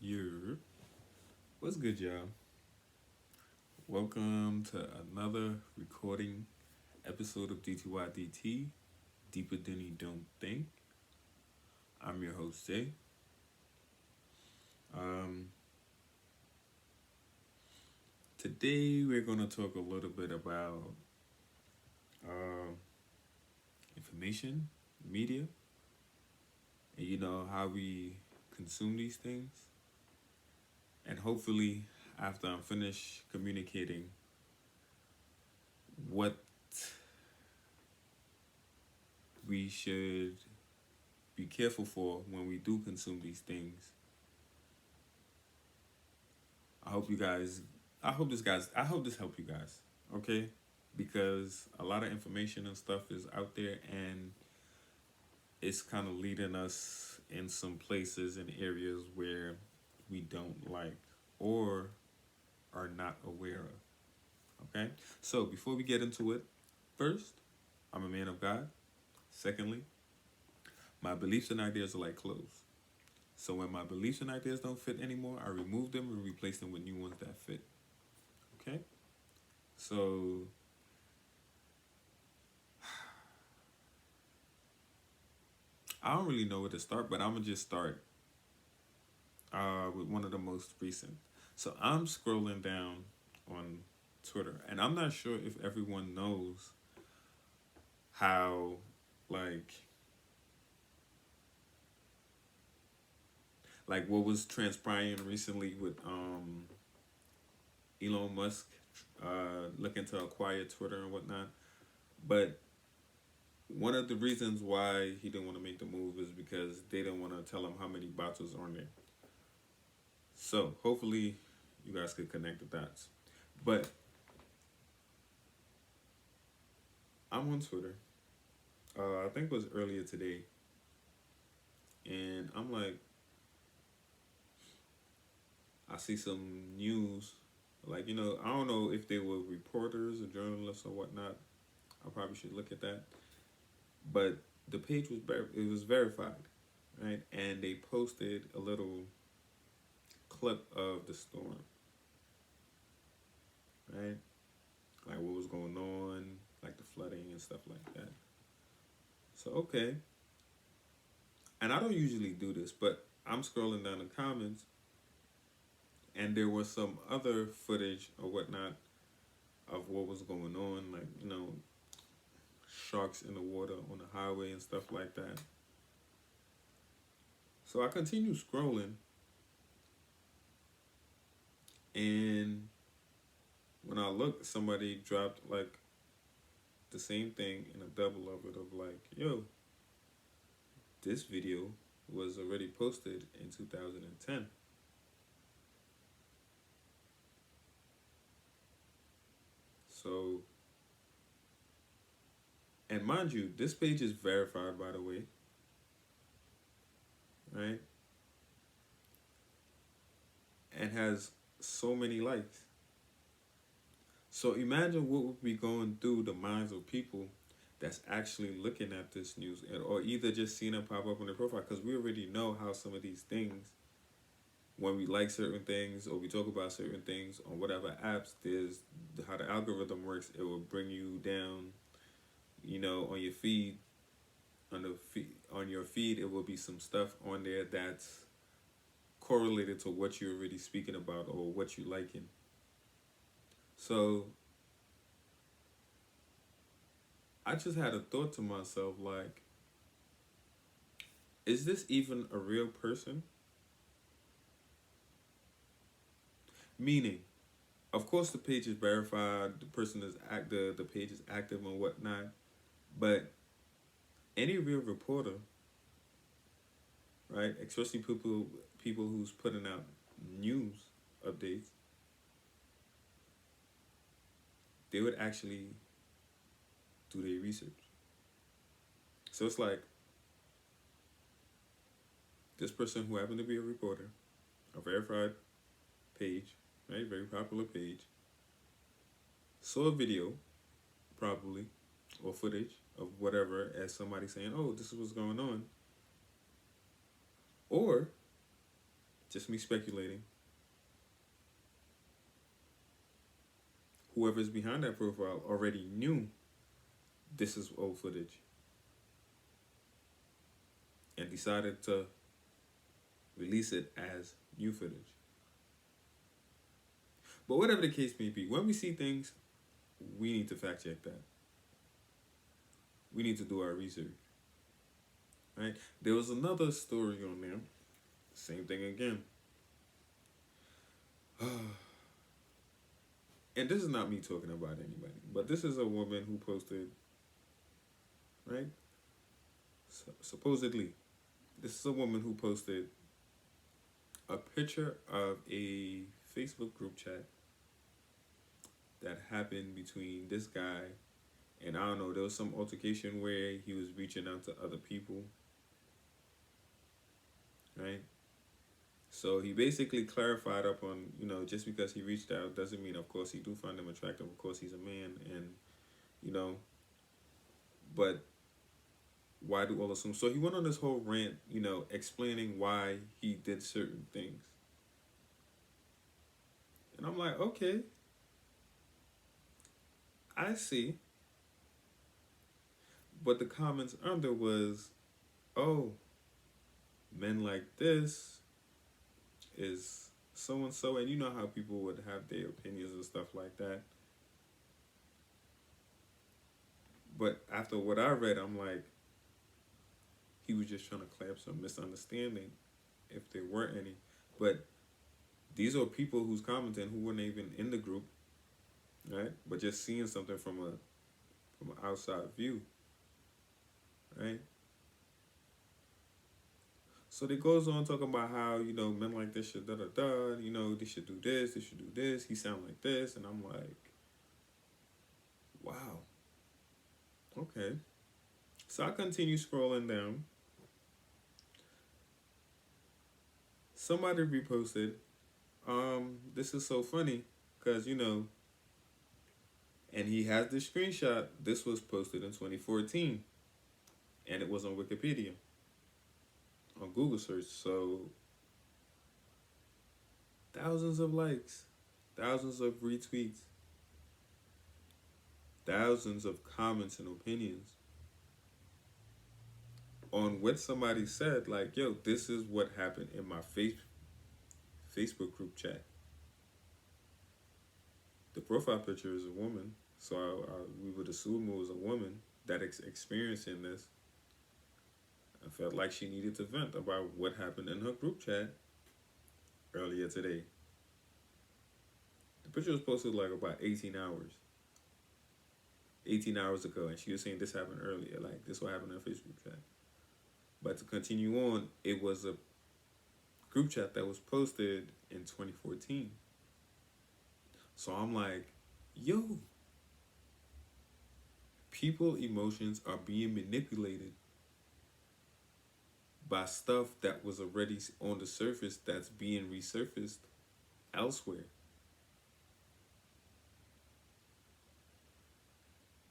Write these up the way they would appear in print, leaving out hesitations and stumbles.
You're what's good, y'all? Welcome to another recording episode of DTYDT, Deeper Than You Don't Think. I'm your host, Jay. Um, Today we're going to talk a little bit about uh, information, media, and how we consume these things. And hopefully, after I'm finished communicating what we should be careful for when we do consume these things. I hope you guys I hope this helped you guys. Okay? Because a lot of information and stuff is out there and it's kind of leading us in some places and areas where we don't like or are not aware of. Okay? So, before we get into it, first, I'm a man of God. Secondly, my beliefs and ideas are like clothes. So when my beliefs and ideas don't fit anymore, I remove them and replace them with new ones that fit. Okay? So I don't really know where to start, but I'm gonna just start with one of the most recent. So I'm scrolling down on Twitter, and I'm not sure if everyone knows how, like, what was transpiring recently with Elon Musk looking to acquire Twitter and whatnot. But one of the reasons why he didn't want to make the move is because they didn't want to tell him how many bots was on there. So hopefully you guys could connect the dots. But I'm on Twitter. I think it was earlier today, and I'm like, I see some news. Like, I don't know if they were reporters or journalists or whatnot. I probably should look at that. But the page was it was verified, right? And they posted a little clip of the storm, right? Like what was going on, like the flooding and stuff like that. So okay, and I don't usually do this, but I'm scrolling down the comments, and there was some other footage or whatnot of what was going on, like sharks in the water on the highway and stuff like that. So I continue scrolling, and when I look, somebody dropped like the same thing in a double of it of like, yo, this video was already posted in 2010. So, and mind you, this page is verified, by the way, right? And has so many likes. So imagine what would be going through the minds of people that's actually looking at this news, or either just seeing it pop up on their profile, because we already know how some of these things, when we like certain things or we talk about certain things on whatever apps, there's how the algorithm works. It will bring you down, on your feed. On your feed, it will be some stuff on there that's correlated to what you're already speaking about or what you liking. So I just had a thought to myself, like, is this even a real person? Meaning, of course, the page is verified, the person is active, the page is active and whatnot, but any real reporter, right, especially people who's putting out news updates, they would actually do their research. So it's like this person who happened to be a reporter, a verified page, right, very popular page, saw a video, probably, or footage of whatever as somebody saying, oh, this is what's going on. Or just me speculating, whoever's behind that profile already knew this is old footage and decided to release it as new footage. But whatever the case may be, when we see things, we need to fact check that. We need to do our research. Right? There was another story on there. Same thing again. And this is not me talking about anybody, but this is a woman who posted, right? Supposedly, this is a woman who posted a picture of a Facebook group chat that happened between this guy and, I don't know, there was some altercation where he was reaching out to other people, right? So he basically clarified up on, just because he reached out doesn't mean, of course, he do find him attractive. Of course, he's a man, and, but why do all assume? So he went on this whole rant, explaining why he did certain things. And I'm like, okay, I see. But the comments under was, oh, men like this is so and so, and you know how people would have their opinions and stuff like that. But after what I read, I'm like, he was just trying to clear up some misunderstanding, if there were any. But these are people who's commenting who weren't even in the group, right? But just seeing something from an outside view, right? So they goes on talking about how, men like this should da-da-da, they should do this, they should do this, he sound like this, and I'm like, wow, okay. So I continue scrolling down. Somebody reposted, this is so funny, because, and he has this screenshot, this was posted in 2014, and it was on Wikipedia. On Google search, so thousands of likes, thousands of retweets, thousands of comments and opinions on what somebody said, like, yo, this is what happened in my Facebook group chat. The profile picture is a woman, so we would assume it was a woman that experiencing this. I felt like she needed to vent about what happened in her group chat earlier today. The picture was posted like about 18 hours ago, and she was saying this happened earlier, like this what happened in her Facebook chat. But to continue on, it was a group chat that was posted in 2014. So I'm like, yo, people emotions are being manipulated by stuff that was already on the surface that's being resurfaced elsewhere.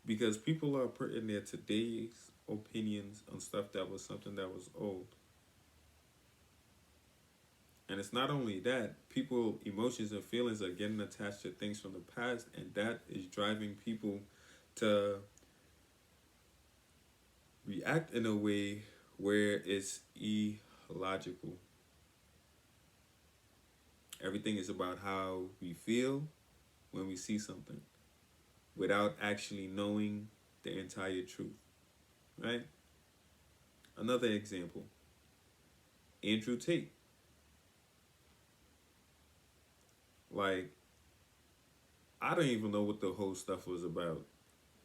Because people are putting their today's opinions on stuff that was something that was old. And it's not only that, people emotions and feelings are getting attached to things from the past, and that is driving people to react in a way where it's illogical. Everything is about how we feel when we see something without actually knowing the entire truth, right? Another example, Andrew Tate. Like, I don't even know what the whole stuff was about.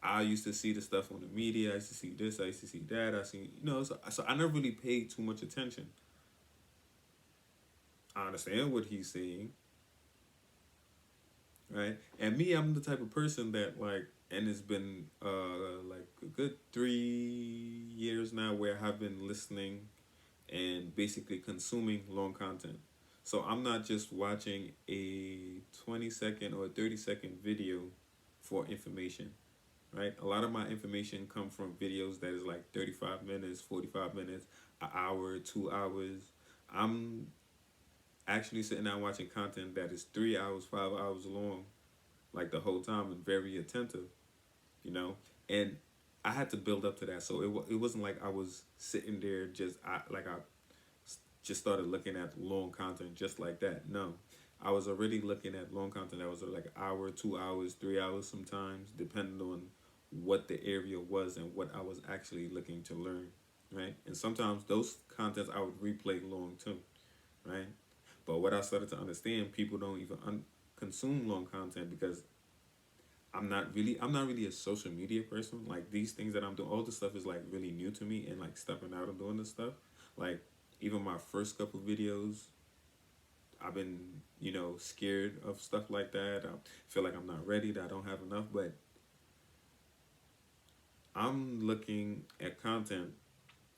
I used to see the stuff on the media. I used to see this. I used to see that. So I never really paid too much attention. I understand what he's saying, right? And me, I'm the type of person that, like, and it's been like a good 3 years now where I've been listening and basically consuming long content. So I'm not just watching a 20-second or 30-second video for information, right? A lot of my information come from videos that is like 35 minutes, 45 minutes, an hour, 2 hours. I'm actually sitting down watching content that is 3 hours, 5 hours long, like the whole time, and very attentive, you know. And I had to build up to that, so it wasn't like I was sitting there just I just started looking at long content just like that. No, I was already looking at long content that was like an hour, 2 hours, 3 hours sometimes, depending on what the area was and what I was actually looking to learn, right? And sometimes those contents I would replay long too, right? But what I started to understand, people don't even consume long content because I'm not really a social media person. Like these things that I'm doing, all this stuff is like really new to me, and like stepping out and doing this stuff. Like even my first couple videos, I've been scared of stuff like that. I feel like I'm not ready. That I don't have enough. But I'm looking at content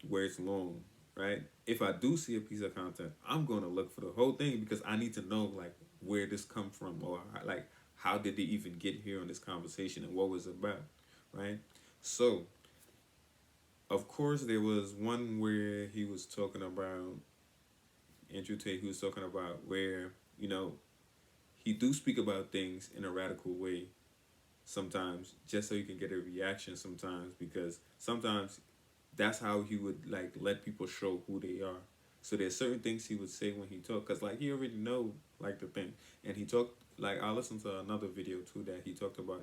where it's long, right? If I do see a piece of content, I'm going to look for the whole thing because I need to know like where this come from, or like how did they even get here on this conversation and what was it about, right? So, of course, there was one where he was talking about Andrew Tate. He was talking about where he do speak about things in a radical way sometimes, just so you can get a reaction sometimes, because sometimes that's how he would like let people show who they are. So there's certain things he would say when he talked, cause like he already know like the thing, and he talked like I listened to another video too that he talked about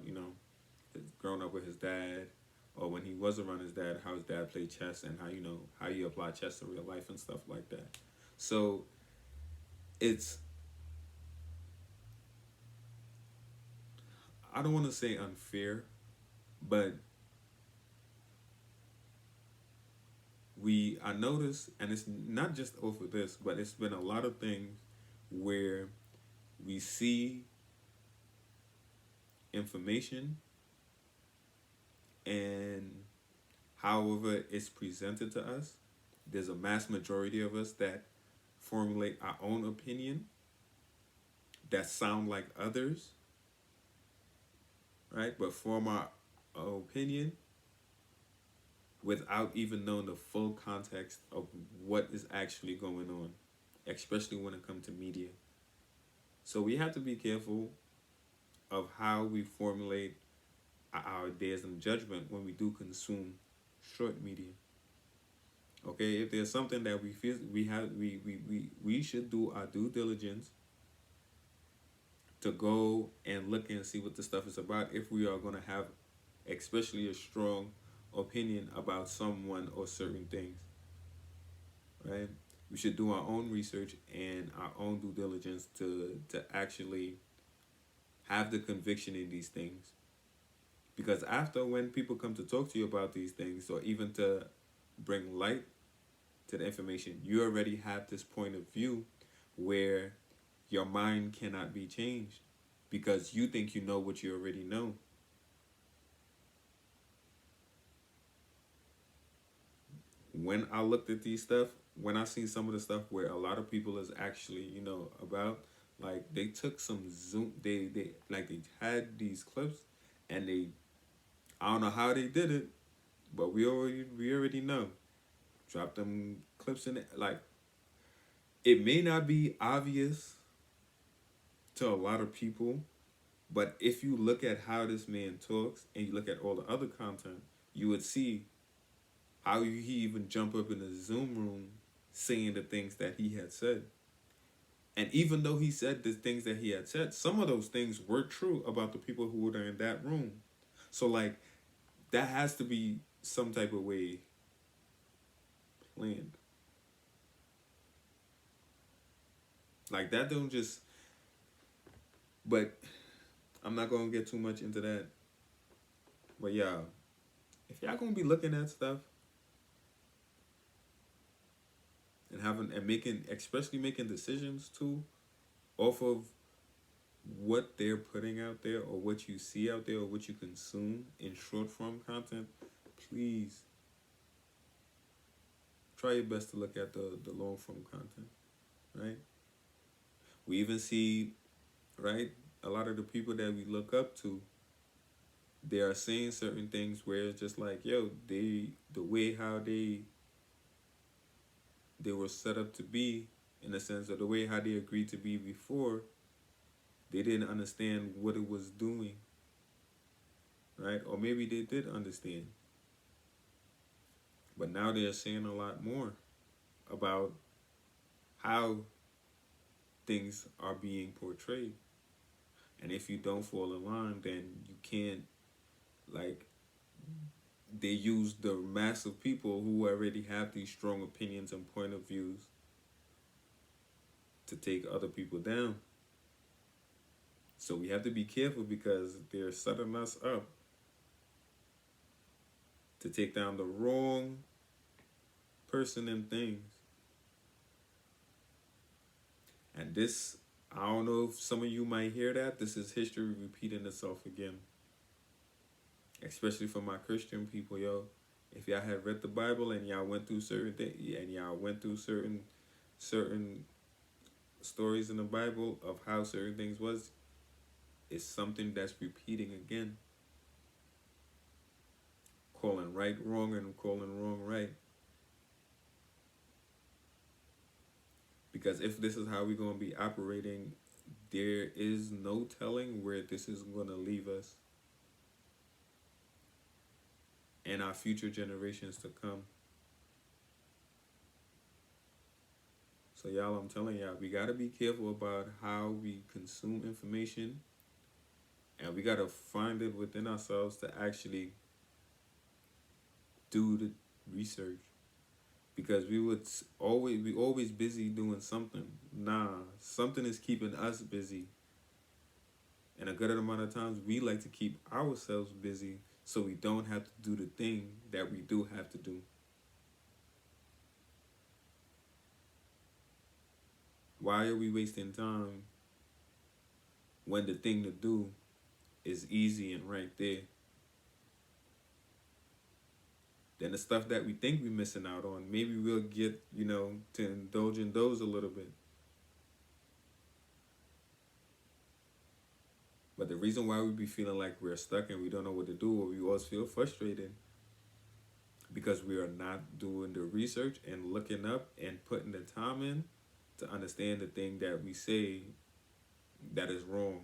growing up with his dad, or when he was around his dad, how his dad played chess and how how you apply chess to real life and stuff like that. So it's I don't want to say unfair, but I noticed, and it's not just over this, but it's been a lot of things where we see information, and however it's presented to us, there's a mass majority of us that formulate our own opinion that sound like others, right? But form our opinion without even knowing the full context of what is actually going on, especially when it comes to media. So we have to be careful of how we formulate our ideas and judgment when we do consume short media. Okay, if there's something that we feel we should do our due diligence to go and look and see what the stuff is about if we are going to have especially a strong opinion about someone or certain things, right? We should do our own research and our own due diligence to actually have the conviction in these things. Because after, when people come to talk to you about these things, or even to bring light to the information, you already have this point of view where your mind cannot be changed because you think you know what you already know. When I looked at these stuff, when I seen some of the stuff where a lot of people is actually, about, like they took some zoom, they like they had these clips, and they, I don't know how they did it, but we already know. Drop them clips in it. Like it may not be obvious to a lot of people, but if you look at how this man talks and you look at all the other content, you would see how he even jump up in the Zoom room saying the things that he had said. And even though he said the things that he had said, some of those things were true about the people who were in that room. So like that has to be some type of way planned. Like that don't just, but I'm not gonna get too much into that. But yeah, if y'all gonna be looking at stuff and having and making, especially making decisions too, off of what they're putting out there or what you see out there or what you consume in short form content, please try your best to look at the long form content, right? We even see, right, a lot of the people that we look up to, they are saying certain things where it's just like, yo, the way how they were set up to be in the sense of the way how they agreed to be before. They didn't understand what it was doing, right? Or maybe they did understand, but now they're saying a lot more about how things are being portrayed. And if you don't fall in line, then you can't, like, they use the mass of people who already have these strong opinions and point of views to take other people down. So we have to be careful because they're setting us up to take down the wrong person and things. And this, I don't know if some of you might hear that. This is history repeating itself again. Especially for my Christian people, yo. If y'all have read the Bible and y'all went through certain things, and y'all went through certain stories in the Bible of how certain things was, it's something that's repeating again. Calling right wrong and calling wrong right. Because if this is how we're going to be operating, there is no telling where this is going to leave us and our future generations to come. So y'all, I'm telling y'all, we got to be careful about how we consume information, and we got to find it within ourselves to actually do the research. Because we always busy doing something. Nah, something is keeping us busy. And a good amount of times we like to keep ourselves busy so we don't have to do the thing that we do have to do. Why are we wasting time when the thing to do is easy and right there? Then the stuff that we think we're missing out on, maybe we'll get, to indulge in those a little bit. But the reason why we be feeling like we're stuck and we don't know what to do, or we always feel frustrated, because we are not doing the research and looking up and putting the time in to understand the thing that we say that is wrong.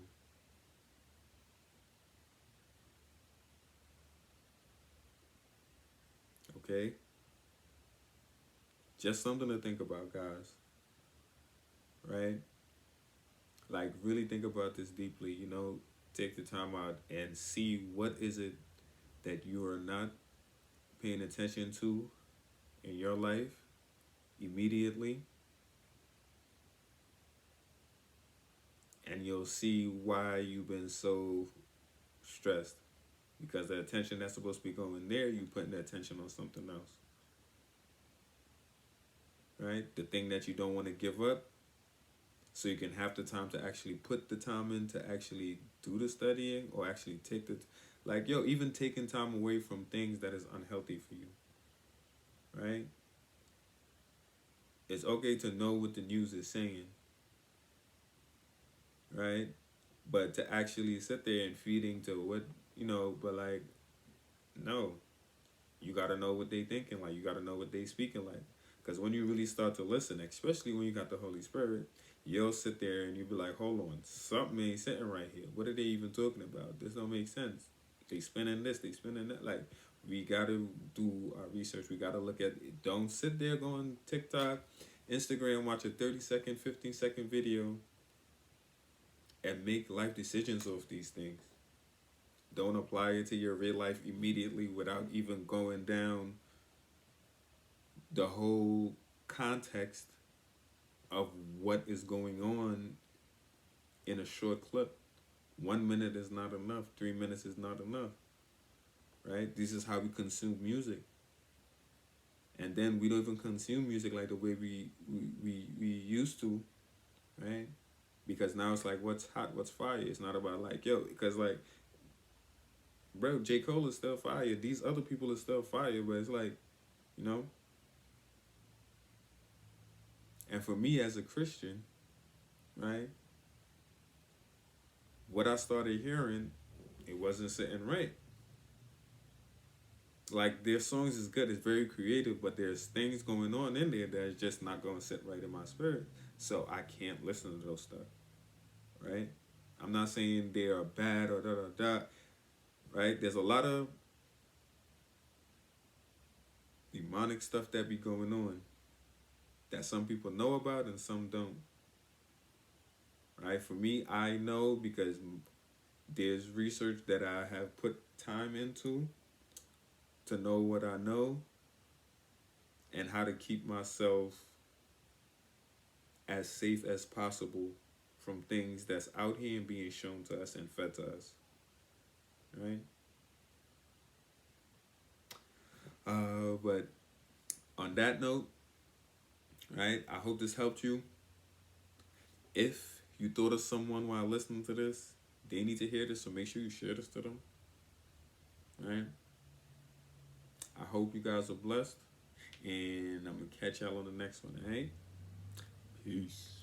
Okay? Just something to think about, guys. Right? Like, really think about this deeply, take the time out and see what is it that you are not paying attention to in your life immediately, and you'll see why you've been so stressed, because the attention that's supposed to be going there, you putting the attention on something else, right? The thing that you don't want to give up, so you can have the time to actually put the time in to actually do the studying, or actually take even taking time away from things that is unhealthy for you, right? It's okay to know what the news is saying, right? But to actually sit there and feeding to what, but like, no. You got to know what they thinking like. You got to know what they speaking like. Because when you really start to listen, especially when you got the Holy Spirit, you'll sit there and you'll be like, hold on, something ain't sitting right here. What are they even talking about? This don't make sense. They spinning this, they spinning that. Like, we got to do our research. We got to look at it. Don't sit there going TikTok, Instagram, watch a 30-second, 15-second video and make life decisions off these things. Don't apply it to your real life immediately without even going down the whole context of what is going on in a short clip. 1 minute is not enough. 3 minutes is not enough. Right? This is how we consume music. And then we don't even consume music like the way we used to, right? Because now it's like, what's hot, what's fire? It's not about like, because like, bro, J. Cole is still fire. These other people are still fire, but it's like, And for me as a Christian, right, what I started hearing, it wasn't sitting right. Like their songs is good, it's very creative, but there's things going on in there that's just not going to sit right in my spirit. So I can't listen to those stuff, right? I'm not saying they are bad or da da da, right? There's a lot of demonic stuff that be going on that some people know about and some don't. Right? For me, I know because there's research that I have put time into to know what I know and how to keep myself as safe as possible from things that's out here and being shown to us and fed to us. Right? But on that note, right, I hope this helped you. If you thought of someone while listening to this, they need to hear this, so make sure you share this to them. Right? I hope you guys are blessed. And I'm going to catch y'all on the next one. All right? Peace.